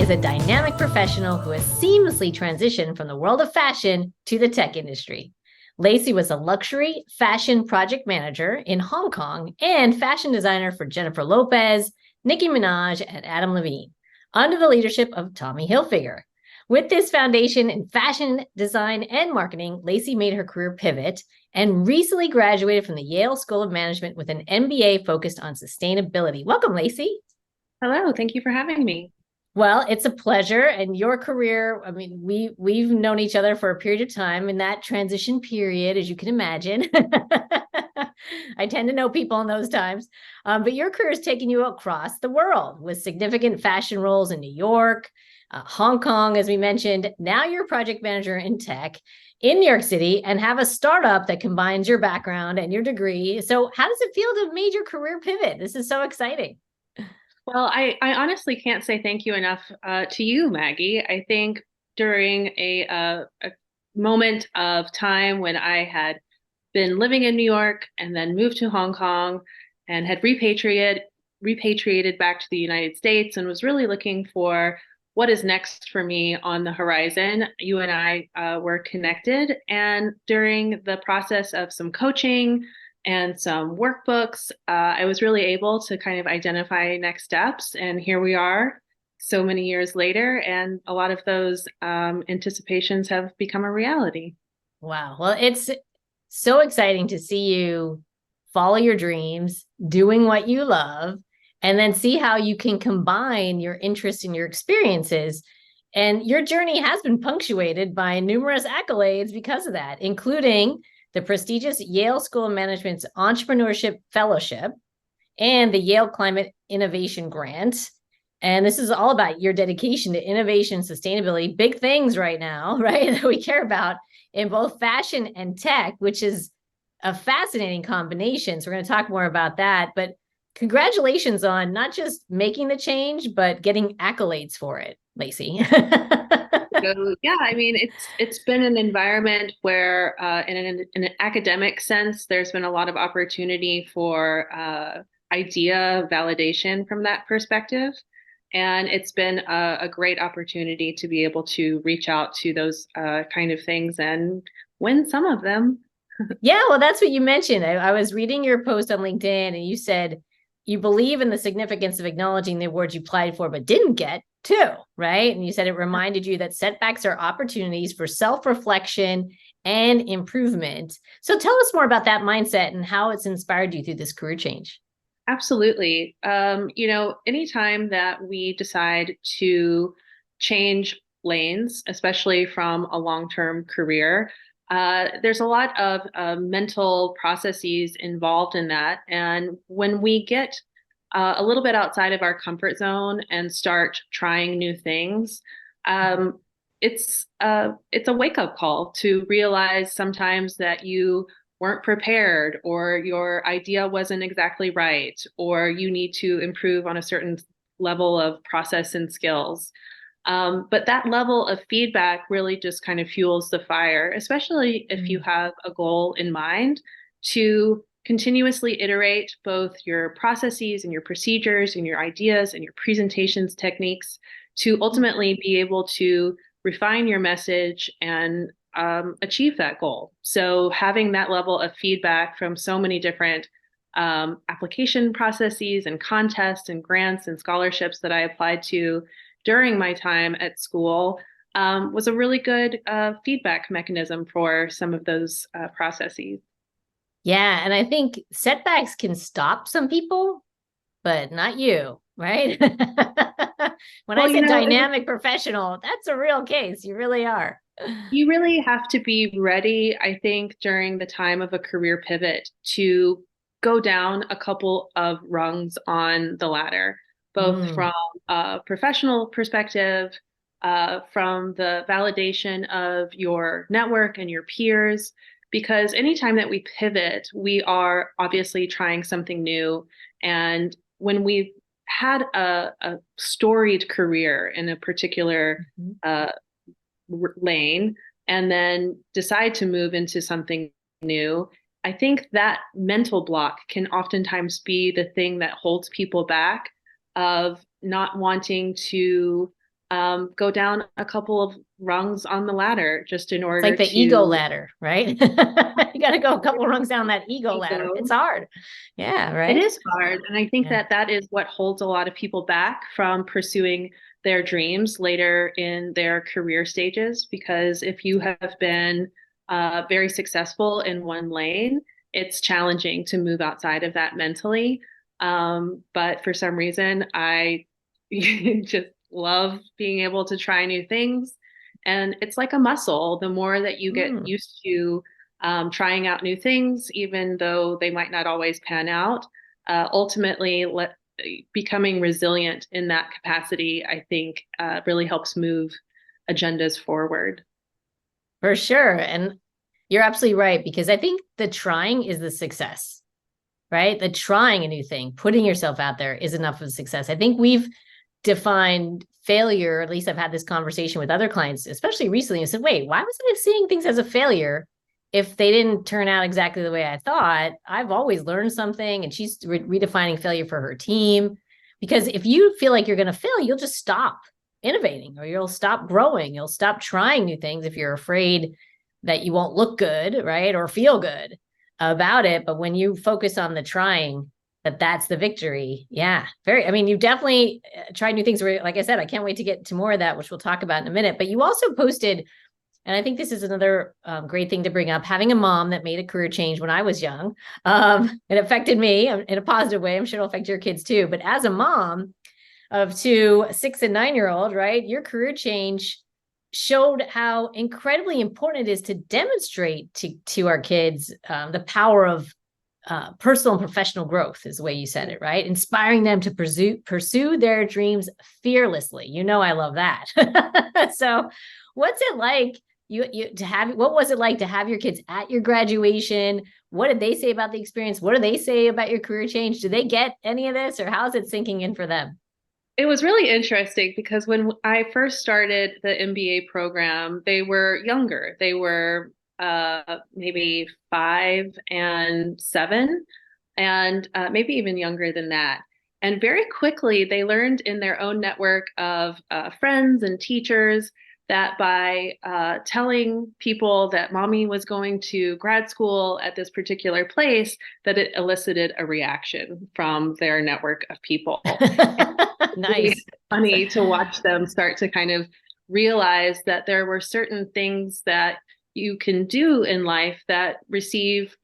is a dynamic professional who has seamlessly transitioned from the world of fashion to the tech industry. Lacie was a luxury fashion project manager in Hong Kong and fashion designer for Jennifer Lopez, Nicki Minaj, and Adam Levine, under the leadership of Tommy Hilfiger. With this foundation in fashion design and marketing, Lacie made her career pivot and recently graduated from the Yale School of Management with an MBA focused on sustainability. Welcome, Lacie. Hello, thank you for having me. Well, it's a pleasure. And your career, I mean, we've known each other for a period of time in that transition period, as you can imagine. I tend to know people in those times. But your career has taken you across the world with significant fashion roles in New York, Hong Kong, as we mentioned. Now you're a project manager in tech in New York City and have a startup that combines your background and your degree. So how does it feel to have made your career pivot? This is so exciting. Well, I honestly can't say thank you enough to you, Maggie. I think during a moment of time when I had been living in New York and then moved to Hong Kong and had repatriated back to the United States and was really looking for what is next for me on the horizon, you and I were connected. And during the process of some coaching and some workbooks, I was really able to kind of identify next steps. And here we are so many years later, and a lot of those anticipations have become a reality. Wow. Well, it's so exciting to see you follow your dreams, doing what you love, and then see how you can combine your interests and your experiences. And your journey has been punctuated by numerous accolades because of that, including the prestigious Yale School of Management's Entrepreneurship Fellowship and the Yale Climate Innovation Grant. And this is all about your dedication to innovation, sustainability, big things right now, right? That we care about in both fashion and tech, which is a fascinating combination. So we're going to talk more about that. But congratulations on not just making the change, but getting accolades for it, Lacie. So yeah, I mean, it's been an environment where, in an academic sense, there's been a lot of opportunity for idea validation from that perspective, and it's been a great opportunity to be able to reach out to those kind of things and win some of them. Yeah, well, that's what you mentioned. I was reading your post on LinkedIn, and you said you believe in the significance of acknowledging the awards you applied for but didn't get, too, right? And you said it reminded you that setbacks are opportunities for self-reflection and improvement. So tell us more about that mindset and how it's inspired you through this career change. Absolutely. Anytime that we decide to change lanes, especially from a long-term career, there's a lot of mental processes involved in that. And when we get a little bit outside of our comfort zone and start trying new things, it's a wake-up call to realize sometimes that you weren't prepared, or your idea wasn't exactly right, or you need to improve on a certain level of process and skills. But that level of feedback really just kind of fuels the fire, especially if you have a goal in mind to continuously iterate both your processes and your procedures and your ideas and your presentations techniques to ultimately be able to refine your message and achieve that goal. So having that level of feedback from so many different application processes and contests and grants and scholarships that I applied to during my time at school was a really good feedback mechanism for some of those processes. Yeah, and I think setbacks can stop some people, but not you, right? When I Well, said dynamic professional, that's a real case. You really are. you really have to be ready, I think, during the time of a career pivot to go down a couple of rungs on the ladder, both Mm. from a professional perspective, from the validation of your network and your peers. Because anytime that we pivot, we are obviously trying something new. And when we've had a storied career in a particular Mhm. uh, lane and then decide to move into something new, I think that mental block can oftentimes be the thing that holds people back of not wanting to go down a couple of rungs on the ladder just in It's like order the ego to ladder, right? You got to go a couple rungs down that ego ladder. go. It's hard. Yeah, It right? is hard. And I think Yeah. that that is what holds a lot of people back from pursuing their dreams later in their career stages. Because if you have been very successful in one lane, it's challenging to move outside of that mentally. But for some reason, I just love being able to try new things. And it's like a muscle. The more that you get Mm. used to trying out new things, even though they might not always pan out, ultimately becoming resilient in that capacity, I think, really helps move agendas forward. For sure. And you're absolutely right, because I think the trying is the success, right? The trying a new thing, putting yourself out there is enough of a success. I think we've defined failure, at least I've had this conversation with other clients, especially recently. I said, wait, why was I seeing things as a failure if they didn't turn out exactly the way I thought? I've always learned something. And she's redefining failure for her team. Because if you feel like you're going to fail, you'll just stop innovating, or you'll stop growing. You'll stop trying new things if you're afraid that you won't look good, right? Or feel good about it. But when you focus on the trying, that's the victory. Yeah. Very, I mean, you've definitely tried new things where, like I said, I can't wait to get to more of that, which we'll talk about in a minute. But you also posted, and I think this is another great thing to bring up, having a mom that made a career change when I was young. It affected me in a positive way. I'm sure it'll affect your kids too. But as a mom of two 6 and 9-year-old, right, your career change showed how incredibly important it is to demonstrate to our kids the power of personal and professional growth, is the way you said it, right? Inspiring them to pursue their dreams fearlessly. You know, I love that. So what's it like what was it like to have your kids at your graduation? What did they say about the experience? What do they say about your career change? Do they get any of this, or how's it sinking in for them? It was really interesting because when I first started the MBA program, they were younger. They were maybe 5 and 7, and maybe even younger than that. And very quickly, they learned in their own network of friends and teachers that by telling people that mommy was going to grad school at this particular place, that it elicited a reaction from their network of people. Really Nice. funny to watch them start to kind of realize that there were certain things that you can do in life that receive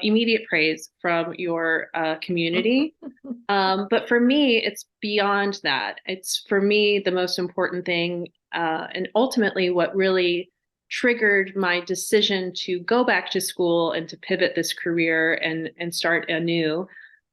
immediate praise from your community. But for me, it's beyond that. It's for me the most important thing, and ultimately what really triggered my decision to go back to school and to pivot this career and start anew,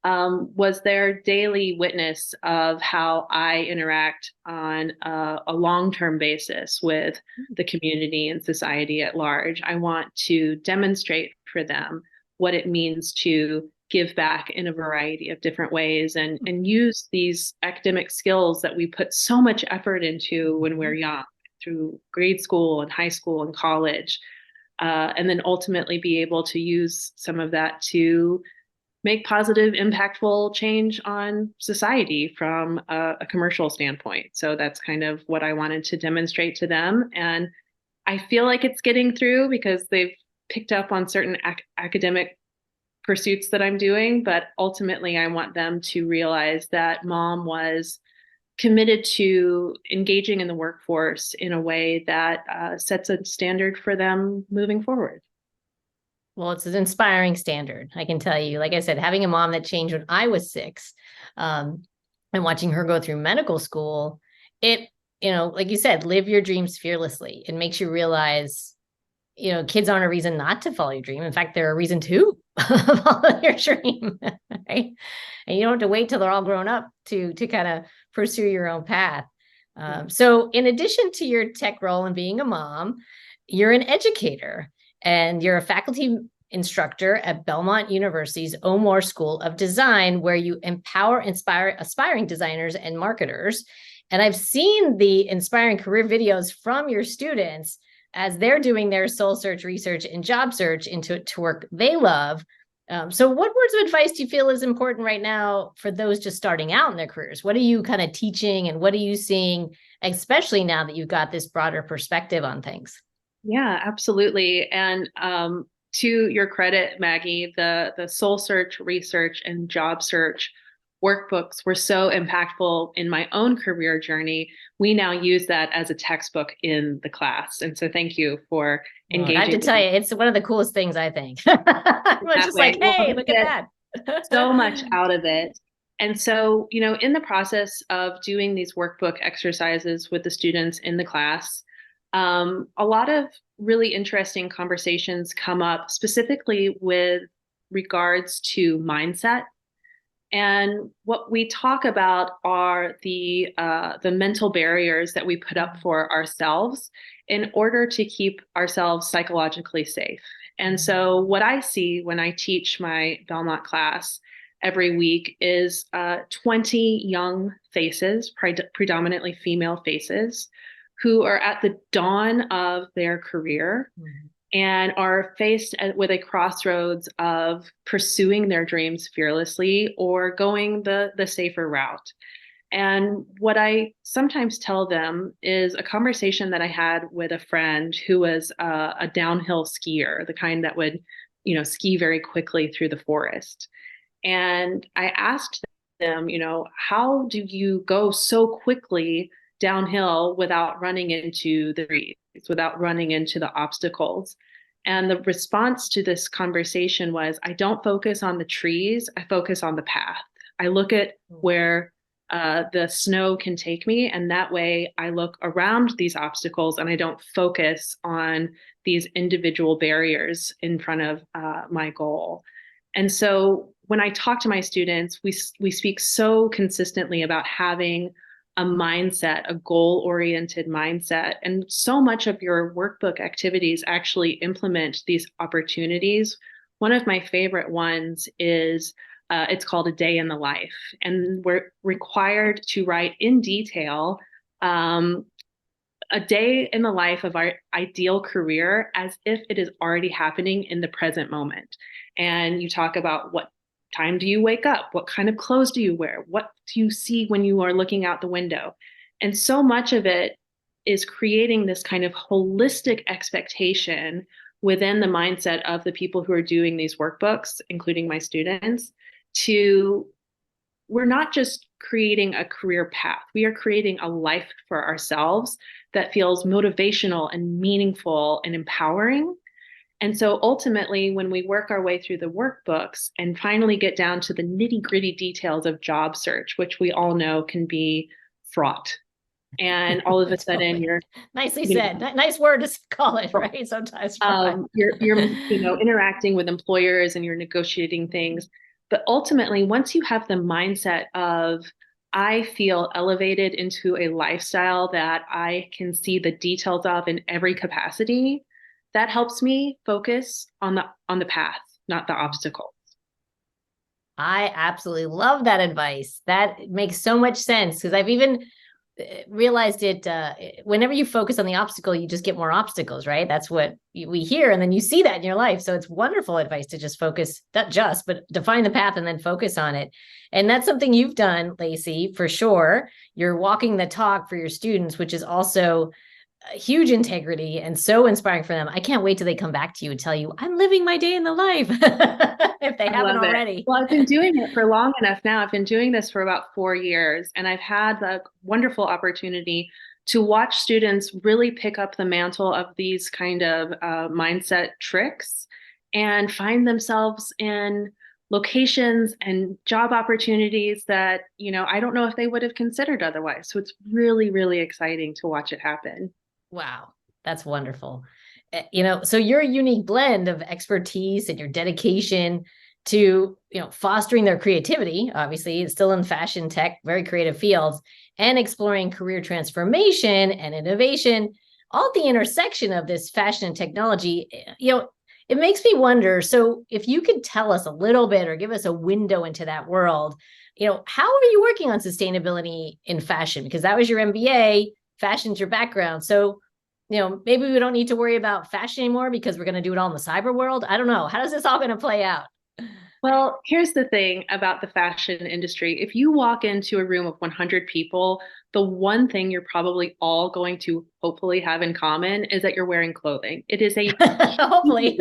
was their daily witness of how I interact on a long-term basis with the community and society at large. I want to demonstrate for them what it means to give back in a variety of different ways, and use these academic skills that we put so much effort into when we're young, through grade school and high school and college, and then ultimately be able to use some of that to make positive, impactful change on society from a commercial standpoint. So that's kind of what I wanted to demonstrate to them. And I feel like it's getting through because they've picked up on certain academic pursuits that I'm doing. But ultimately, I want them to realize that mom was committed to engaging in the workforce in a way that sets a standard for them moving forward. Well, it's an inspiring standard, I can tell you. Like I said, having a mom that changed when I was 6, and watching her go through medical school, it, like you said, live your dreams fearlessly. It makes you realize, kids aren't a reason not to follow your dream. In fact, they're a reason to follow your dream, right? And you don't have to wait till they're all grown up to kind of pursue your own path. So in addition to your tech role and being a mom, you're an educator. And you're a faculty instructor at Belmont University's O'Moore School of Design, where you inspire aspiring designers and marketers. And I've seen the inspiring career videos from your students as they're doing their soul search research and job search into work they love. So what words of advice do you feel is important right now for those just starting out in their careers? What are you kind of teaching and what are you seeing, especially now that you've got this broader perspective on things? Yeah, absolutely. And to your credit, Maggie, the soul search research and job search workbooks were so impactful in my own career journey. We now use that as a textbook in the class. And so thank you for Well, I have engaging to tell you, it's one of the coolest things, I think. in I'm that just way. like, Well, hey, you look at get that. so much out of it. And so, in the process of doing these workbook exercises with the students in the class, a lot of really interesting conversations come up, specifically with regards to mindset. And what we talk about are the mental barriers that we put up for ourselves in order to keep ourselves psychologically safe. And so, what I see when I teach my Belmont class every week is 20 young faces, predominantly female faces, who are at the dawn of their career and are faced with a crossroads of pursuing their dreams fearlessly or going the safer route. And what I sometimes tell them is a conversation that I had with a friend who was a downhill skier, the kind that would, ski very quickly through the forest. And I asked them, how do you go so quickly downhill without running into the trees, without running into the obstacles? And the response to this conversation was, I don't focus on the trees, I focus on the path. I look at where the snow can take me, and that way I look around these obstacles and I don't focus on these individual barriers in front of my goal. And so when I talk to my students, we speak so consistently about having a mindset, a goal-oriented mindset. And so much of your workbook activities actually implement these opportunities. One of my favorite ones is it's called A Day in the Life. And we're required to write in detail a day in the life of our ideal career as if it is already happening in the present moment. And you talk about what time do you wake up? What kind of clothes do you wear? What do you see when you are looking out the window? And so much of it is creating this kind of holistic expectation within the mindset of the people who are doing these workbooks, including my students, to we're not just creating a career path, we are creating a life for ourselves that feels motivational and meaningful and empowering. And so ultimately, when we work our way through the workbooks and finally get down to the nitty-gritty details of job search, which we all know can be fraught. And all of a sudden you're nicely said. Nice word to call it, right? Sometimes you're interacting with employers and you're negotiating things. But ultimately, once you have the mindset of I feel elevated into a lifestyle that I can see the details of in every capacity, that helps me focus on the path, not the obstacles. I absolutely love that advice. That makes so much sense because I've even realized it. Whenever you focus on the obstacle, you just get more obstacles, right? That's what we hear. And then you see that in your life. So it's wonderful advice to just focus, not just, but define the path and then focus on it. And that's something you've done, Lacie, for sure. You're walking the talk for your students, which is also huge integrity and so inspiring for them. I can't wait till they come back to you and tell you, I'm living my day in the life if they haven't already. Well, I've been doing it for long enough now. I've been doing this for about 4 years, and I've had the wonderful opportunity to watch students really pick up the mantle of these kind of mindset tricks and find themselves in locations and job opportunities that, I don't know if they would have considered otherwise. So it's really, really exciting to watch it happen. Wow, that's wonderful. So your unique blend of expertise and your dedication to, fostering their creativity, obviously it's still in fashion tech, very creative fields, and exploring career transformation and innovation, all at the intersection of this fashion and technology, it makes me wonder. So if you could tell us a little bit or give us a window into that world, how are you working on sustainability in fashion? Because that was your MBA. Fashion's your background. So, maybe we don't need to worry about fashion anymore because we're going to do it all in the cyber world. I don't know. How does this all going to play out? Well, here's the thing about the fashion industry. If you walk into a room of 100 people, the one thing you're probably all going to hopefully have in common is that you're wearing clothing. It is a Hopefully.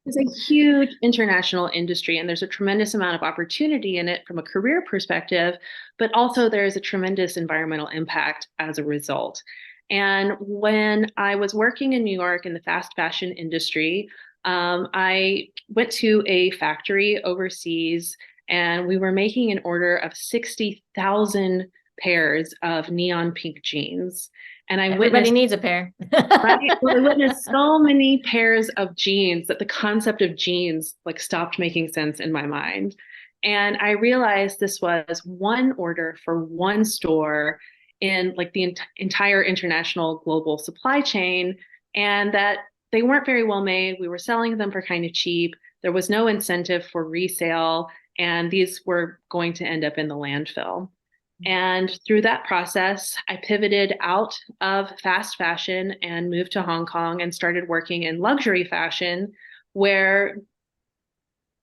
it's a huge international industry, and there's a tremendous amount of opportunity in it from a career perspective, but also there is a tremendous environmental impact as a result. And when I was working in New York in the fast fashion industry, I went to a factory overseas, and we were making an order of 60,000 pairs of neon pink jeans. And I Everybody witnessed needs a pair. Right? Well, I witnessed so many pairs of jeans that the concept of jeans like stopped making sense in my mind. And I realized this was one order for one store in like the entire international global supply chain, and that they weren't very well made. We were selling them for kind of cheap. There was no incentive for resale, and these were going to end up in the landfill. And through that process, I pivoted out of fast fashion and moved to Hong Kong and started working in luxury fashion, where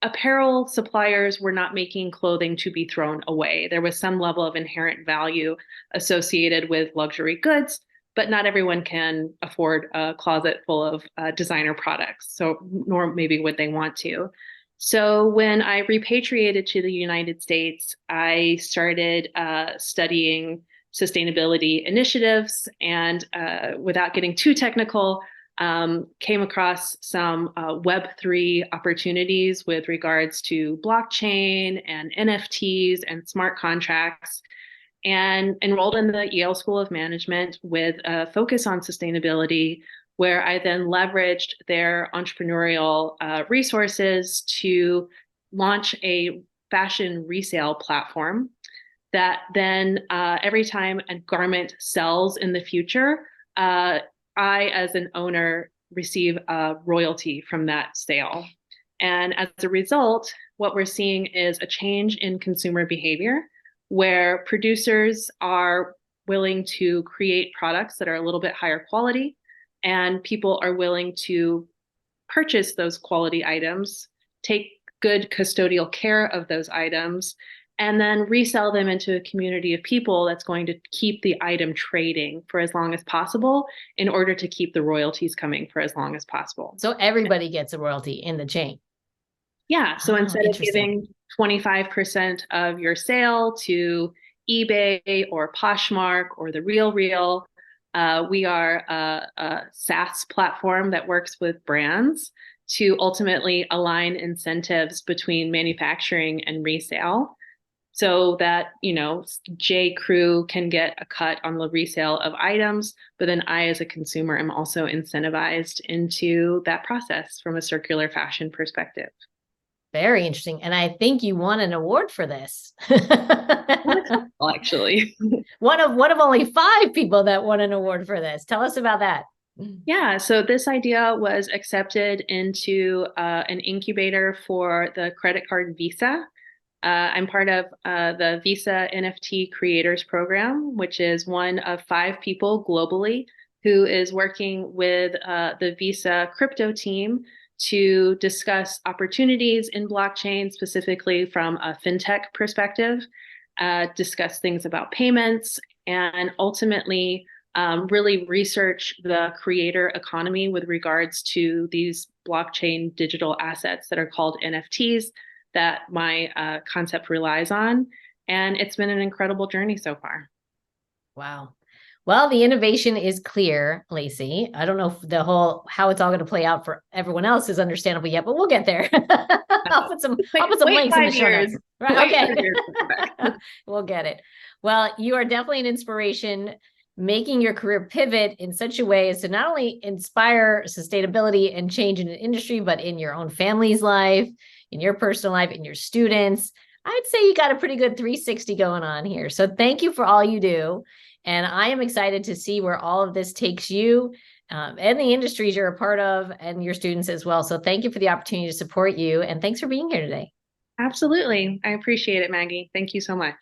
apparel suppliers were not making clothing to be thrown away. There was some level of inherent value associated with luxury goods, but not everyone can afford a closet full of designer products. So, nor maybe would they want to. So when I repatriated to the United States, I started studying sustainability initiatives, and without getting too technical, came across some Web3 opportunities with regards to blockchain and NFTs and smart contracts, and enrolled in the Yale School of Management with a focus on sustainability, where I then leveraged their entrepreneurial resources to launch a fashion resale platform that then every time a garment sells in the future, I, as an owner, receive a royalty from that sale. And as a result, what we're seeing is a change in consumer behavior where producers are willing to create products that are a little bit higher quality, and people are willing to purchase those quality items, take good custodial care of those items, and then resell them into a community of people that's going to keep the item trading for as long as possible in order to keep the royalties coming for as long as possible. So everybody gets a royalty in the chain. Yeah. So instead of giving 25% of your sale to eBay or Poshmark or the Real Real, we are a SaaS platform that works with brands to ultimately align incentives between manufacturing and resale, so that, you know, J. Crew can get a cut on the resale of items, but then I, as a consumer, am also incentivized into that process from a circular fashion perspective. Very interesting. And I think you won an award for this. Well, actually. one of only 5 people that won an award for this. Tell us about that. Yeah, so this idea was accepted into an incubator for the credit card Visa. I'm part of the Visa NFT Creators Program, which is one of 5 people globally who is working with the Visa crypto team to discuss opportunities in blockchain, specifically from a fintech perspective, discuss things about payments, and ultimately really research the creator economy with regards to these blockchain digital assets that are called NFTs that my concept relies on. And it's been an incredible journey so far. Wow. Well, the innovation is clear, Lacie. I don't know if how it's all going to play out for everyone else is understandable yet, but we'll get there. I'll put some links in the show notes. Right. Okay. We'll get it. Well, you are definitely an inspiration, making your career pivot in such a way as to not only inspire sustainability and change in an industry, but in your own family's life, in your personal life, in your students. I'd say you got a pretty good 360 going on here. So thank you for all you do. And I am excited to see where all of this takes you and the industries you're a part of and your students as well. So thank you for the opportunity to support you. And thanks for being here today. Absolutely. I appreciate it, Maggie. Thank you so much.